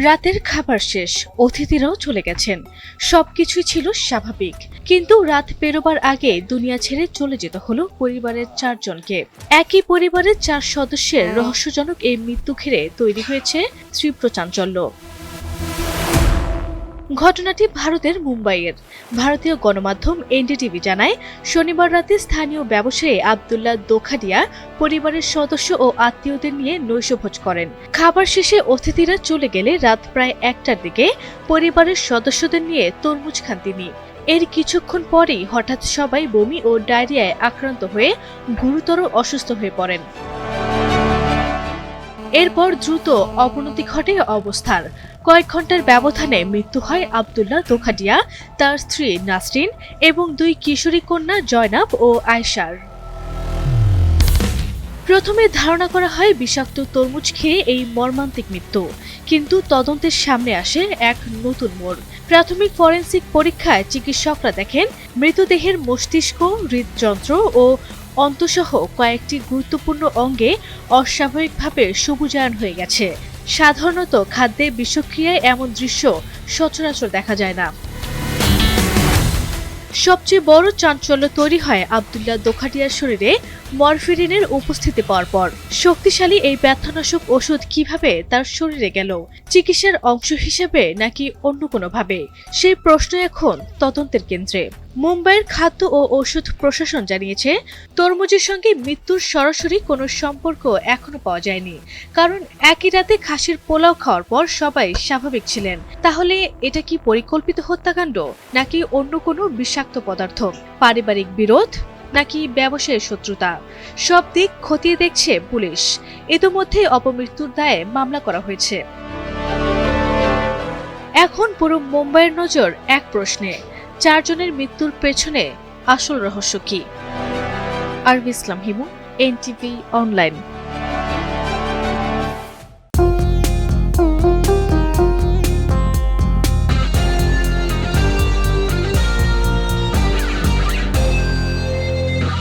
রাতের খাবার শেষ, অতিথিরাও চলে গেছেন। সবকিছুই ছিল স্বাভাবিক, কিন্তু রাত পেরোবার আগে দুনিয়া ছেড়ে চলে যেতে হলো পরিবারের 4 জনকে। একই পরিবারের 4 সদস্যের রহস্যজনক এই মৃত্যু ঘিরে তৈরি হয়েছে তীব্র চাঞ্চল্য। ঘটনাটি ভারতের মুম্বাইয়ের। ভারতীয় গণমাধ্যম এনডিটিভি জানায়, শনিবার রাতে স্থানীয় ব্যবসায়ী আব্দুল্লাহ দোখাডিয়া পরিবারের সদস্য ও আত্মীয়দের নিয়ে নৈশভোজ করেন। খাবার শেষে অতিথিরা চলে গেলে রাত প্রায় 1টার দিকে পরিবারের সদস্যদের নিয়ে তরমুজ খান তিনি। এর কিছুক্ষণ পরেই হঠাৎ সবাই বমি ও ডায়রিয়ায় আক্রান্ত হয়ে গুরুতর অসুস্থ হয়ে পড়েন। এরপর দ্রুত অবনতি ঘটে অবস্থার। কয়েক ঘন্টার ব্যবধানে মৃত্যু হয় আব্দুল্লাহ দোখাডিয়া, তার স্ত্রী নাসরিন এবং 2 কিশোরী কন্যা জয়নাব ও আয়শার। প্রথমে ধারণা করা হয় বিষাক্ত তরমুজ খেয়ে এই মর্মান্তিক মৃত্যু, কিন্তু তদন্তের সামনে আসে এক নতুন মোড়। প্রাথমিক ফরেনসিক পরীক্ষায় চিকিৎসকরা দেখেন মৃতদেহের মস্তিষ্ক, হৃদযন্ত্র ও অন্তঃসহ কয়েকটি গুরুত্বপূর্ণ অঙ্গে অস্বাভাবিকভাবে সবুজায়ন হয়ে গেছে। সাধারণত খাদ্যে বিষক্রিয়ায় এমন দৃশ্য সচরাচর দেখা যায় না। সবচেয়ে বড় চাঞ্চল্য তৈরি হয় আব্দুল্লাহ দোখাডিয়ার শরীরে মরফিরিনের উপস্থিতি পাওয়ার পর। শক্তিশালী এই ব্যথানাশক ওষুধ কিভাবে তার শরীরে গেল? চিকিৎসার অংশ হিসেবে নাকি অন্য কোনোভাবে? সেই প্রশ্ন এখন তদন্তের কেন্দ্রে। মুম্বাইয়ের খাদ্য ও ঔষধ প্রশাসন জানিয়েছে, তরমুজের সঙ্গে মৃত্যুর সরাসরি কোনো সম্পর্ক এখনো পাওয়া যায়নি, কারণ একই রাতে খাসির পোলাও খাওয়ার পর সবাই স্বাভাবিক ছিলেন। তাহলে এটা কি পরিকল্পিত হত্যাকাণ্ড, নাকি অন্য কোনো বিষাক্ত পদার্থ? পারিবারিক বিরোধ নাকি ব্যবসায়ের শত্রুতা? সব দিক খতিয়ে দেখছে পুলিশ। ইতোমধ্যে অপমৃত্যুর দায়ে মামলা করা হয়েছে। এখন পুরো মুম্বাইয়ের নজর এক প্রশ্নে, 4 জনের মৃত্যুর পেছনে আসল রহস্য কি? আরবি ইসলাম হিমু, এনটিভি অনলাইন।